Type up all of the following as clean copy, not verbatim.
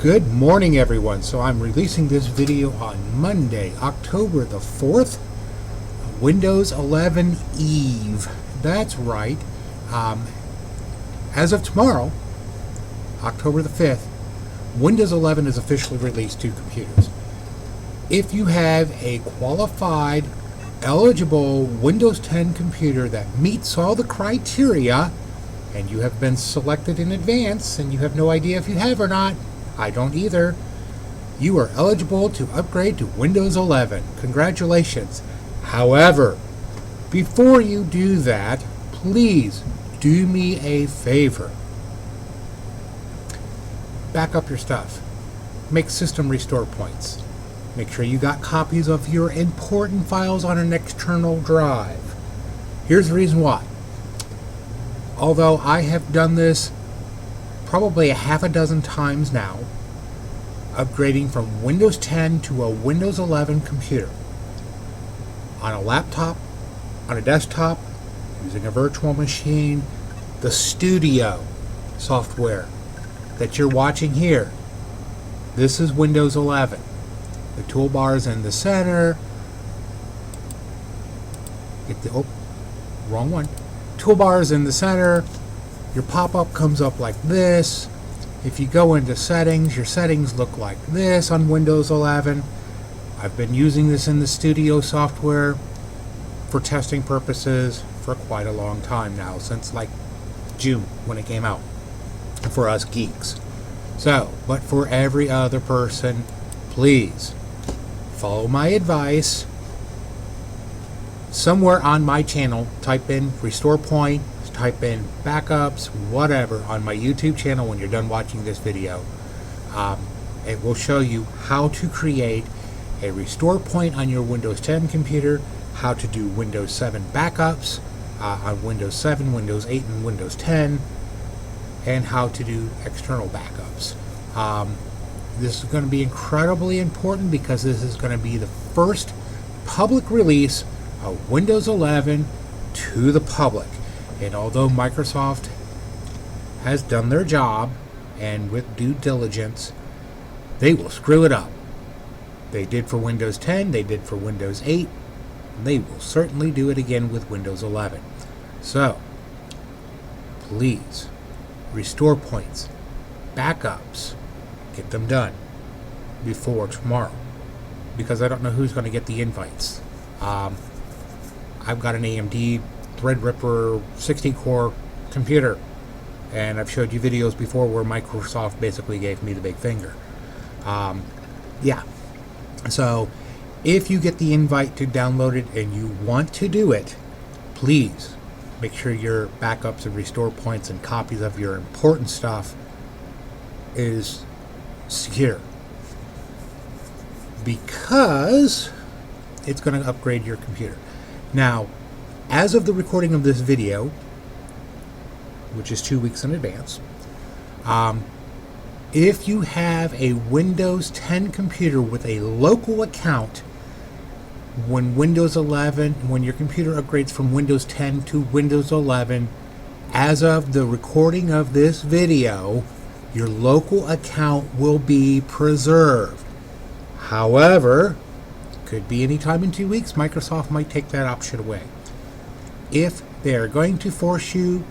Good morning, everyone. So I'm releasing this video on Monday, October the 4th, Windows 11 Eve. That's right. As of tomorrow, October the 5th, Windows 11 is officially released to computers. If you have a qualified, eligible Windows 10 computer that meets all the criteria, and you have been selected in advance, and you have no idea if you have or not, I don't either, you are eligible to upgrade to Windows 11. Congratulations. However, before you do that, please do me a favor. Back up your stuff. Make system restore points. Make sure you got copies of your important files on an external drive. Here's the reason why. Although I have done this probably a half a dozen times now, upgrading from Windows 10 to a Windows 11 computer, on a laptop, on a desktop, using a virtual machine, the studio software that you're watching here, this is Windows 11. The toolbar is in the center. Wrong one. Toolbar is in the center. Your pop-up comes up like this. If you go into settings, your settings look like this on Windows 11. I've been using this in the studio software for testing purposes for quite a long time now, since like June when it came out, for us geeks. So, but for every other person, please follow my advice. Somewhere on my channel, type in restore point, type in backups, whatever, on my YouTube channel when you're done watching this video. It will show you how to create a restore point on your Windows 10 computer, how to do Windows 7 backups on Windows 7, Windows 8, and Windows 10, and how to do external backups. This is going to be incredibly important because this is going to be the first public release of Windows 11 to the public. And although Microsoft has done their job, and with due diligence, they will screw it up. They did for Windows 10, they did for Windows 8, and they will certainly do it again with Windows 11. So, please, restore points, backups, get them done before tomorrow, because I don't know who's going to get the invites. I've got an AMD Threadripper 60-core computer, and I've showed you videos before where Microsoft basically gave me the big finger. Yeah, so if you get the invite to download it and you want to do it, please make sure your backups and restore points and copies of your important stuff is secure, because it's going to upgrade your computer. Now, as of the recording of this video, which is 2 weeks in advance, if you have a Windows 10 computer with a local account, when Windows 11, when your computer upgrades from Windows 10 to Windows 11, as of the recording of this video, your local account will be preserved. However, could be any time in 2 weeks, Microsoft might take that option away. If they're going to force you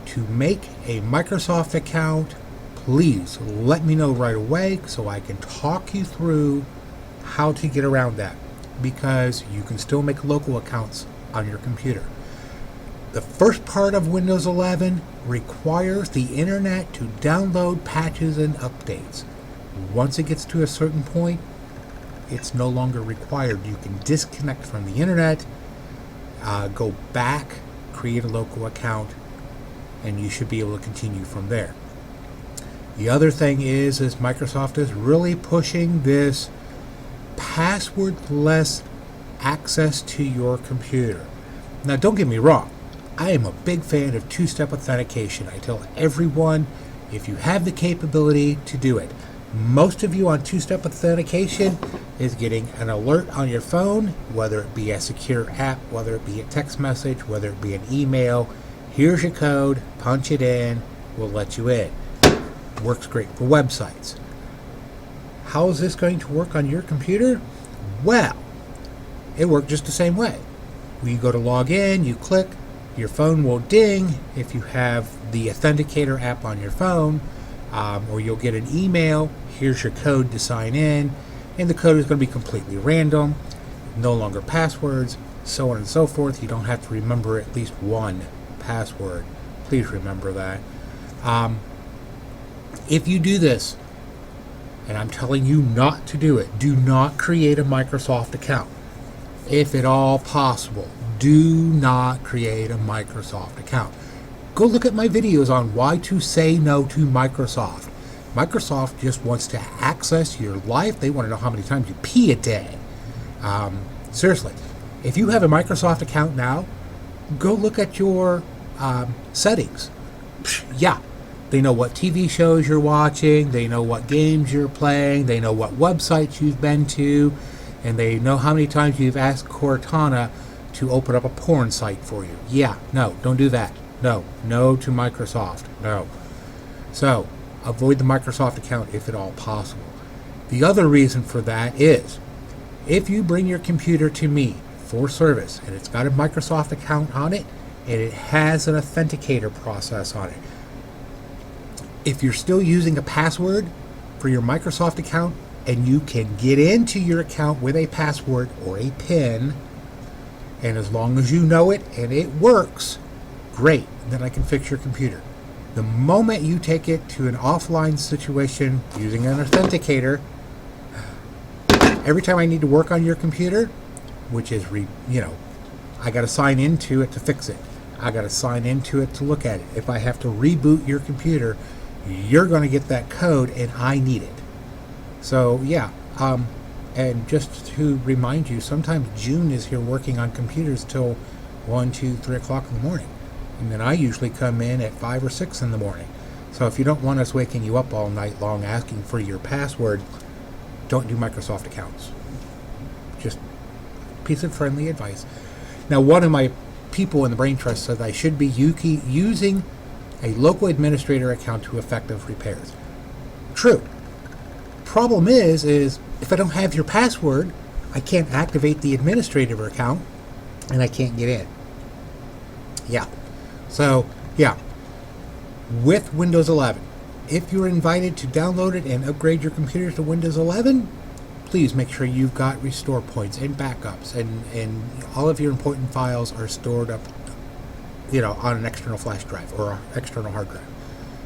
to make a Microsoft account, please let me know right away so I can talk you through how to get around that, because you can still make local accounts on your computer. The first part of Windows 11 requires the internet to download patches and updates. Once it gets to a certain point, it's no longer required. You can disconnect from the internet, go back, create a local account, and you should be able to continue from there. The other thing is Microsoft is really pushing this passwordless access to your computer. Now, don't get me wrong, I am a big fan of two-step authentication. I tell everyone, if you have the capability to do it. Most of you on two-step authentication is getting an alert on your phone, whether it be a secure app, whether it be a text message, whether it be an email. Here's your code, punch it in, we'll let you in. Works great for websites. How is this going to work on your computer? Well, it worked just the same way. When you go to log in, you click, your phone will ding if you have the Authenticator app on your phone, or you'll get an email. Here's your code to sign in, and the code is going to be completely random, no longer passwords, so on and so forth. You don't have to remember at least one password. Please remember that. If you do this, and I'm telling you not to do it, do not create a Microsoft account. If at all possible, do not create a Microsoft account. Go look at my videos on why to say no to Microsoft. Microsoft just wants to access your life. They want to know how many times you pee a day. Seriously, if you have a Microsoft account now, go look at your settings. Yeah, they know what TV shows you're watching. They know what games you're playing. They know what websites you've been to. And they know how many times you've asked Cortana to open up a porn site for you. Yeah, no, don't do that. No to Microsoft. No. So, avoid the Microsoft account if at all possible. The other reason for that is, if you bring your computer to me for service and it's got a Microsoft account on it and it has an authenticator process on it, if you're still using a password for your Microsoft account and you can get into your account with a password or a PIN, and as long as you know it and it works, great, then I can fix your computer. The moment you take it to an offline situation using an authenticator, every time I need to work on your computer, which is, I got to sign into it to fix it. I got to sign into it to look at it. If I have to reboot your computer, you're going to get that code and I need it. So, yeah. And just to remind you, sometimes June is here working on computers till 1, 2, 3 o'clock in the morning. And then I usually come in at 5 or 6 in the morning. So if you don't want us waking you up all night long asking for your password, don't do Microsoft accounts. Just piece of friendly advice. Now, one of my people in the Brain Trust said I should be using a local administrator account to effective repairs. True. Problem is if I don't have your password, I can't activate the administrator account and I can't get in. Yeah. So, yeah. With Windows 11, if you're invited to download it and upgrade your computer to Windows 11, please make sure you've got restore points and backups and all of your important files are stored up, on an external flash drive or an external hard drive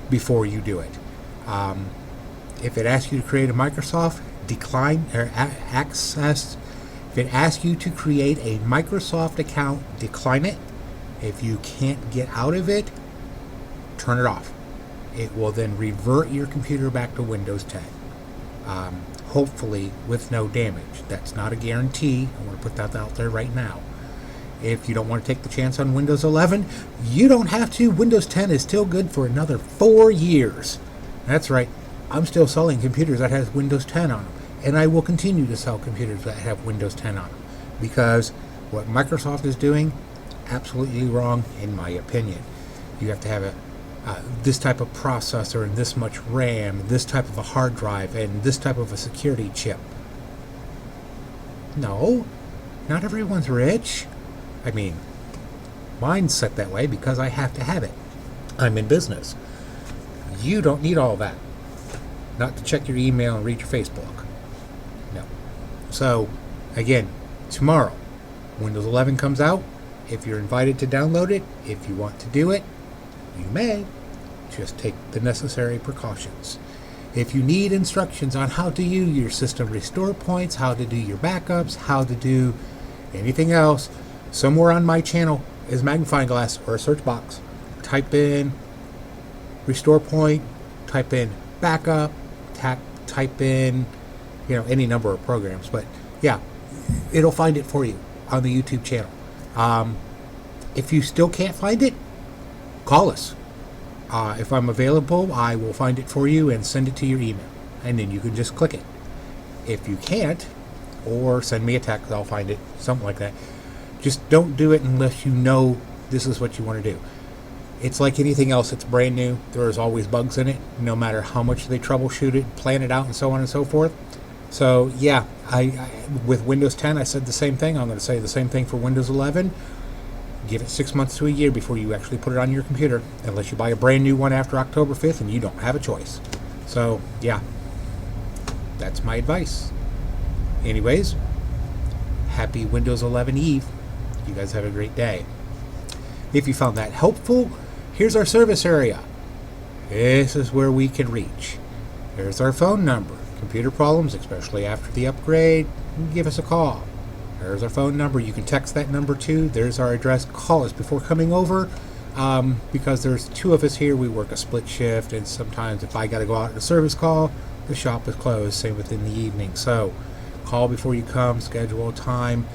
before you do it. If it asks you to create a Microsoft, decline or access. If it asks you to create a Microsoft account, decline it. If you can't get out of it, turn it off. It will then revert your computer back to Windows 10. Hopefully with no damage. That's not a guarantee. I want to put that out there right now. If you don't want to take the chance on Windows 11, you don't have to. Windows 10 is still good for another 4 years. That's right. I'm still selling computers that have Windows 10 on them. And I will continue to sell computers that have Windows 10 on them. Because what Microsoft is doing, absolutely wrong in my opinion. You have to have this type of processor and this much RAM, this type of a hard drive, and this type of a security chip. No, not everyone's rich. I mean, mine's set that way because I have to have it. I'm in business. You don't need all that. Not to check your email and read your Facebook. No. So, again, tomorrow, Windows 11 comes out. If you're invited to download it, if you want to do it, you may. Just take the necessary precautions. If you need instructions on how to use your system restore points, how to do your backups, how to do anything else, somewhere on my channel is a magnifying glass or a search box. Type in restore point, type in backup, type in any number of programs. But yeah, it'll find it for you on the YouTube channel. If you still can't find it, call us. If I'm available, I will find it for you and send it to your email. And then you can just click it. If you can't, or send me a text, I'll find it, something like that. Just don't do it unless you know this is what you want to do. It's like anything else. It's brand new. There's always bugs in it, no matter how much they troubleshoot it, plan it out, and so on and so forth. So yeah, I with Windows 10, I said the same thing. I'm going to say the same thing for Windows 11. Give it 6 months to a year before you actually put it on your computer, unless you buy a brand new one after October 5th, and you don't have a choice. So yeah, that's my advice. Anyways, happy Windows 11 Eve. You guys have a great day. If you found that helpful, here's our service area. This is where we can reach. Here's our phone number. Computer problems, especially after the upgrade, give us a call. There's our phone number. You can text that number too. There's our address. Call us before coming over, because there's 2 of us here. We work a split shift, and sometimes if I got to go out on a service call, the shop is closed, same within the evening. So call before you come, schedule a time,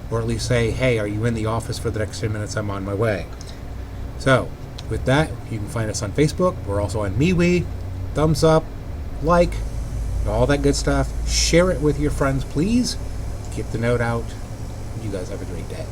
or at least say, hey, are you in the office for the next 10 minutes? I'm on my way. So with that, you can find us on Facebook. We're also on MeWe. Thumbs up, like, all that good stuff. Share it with your friends, please. Get the note out. You guys have a great day.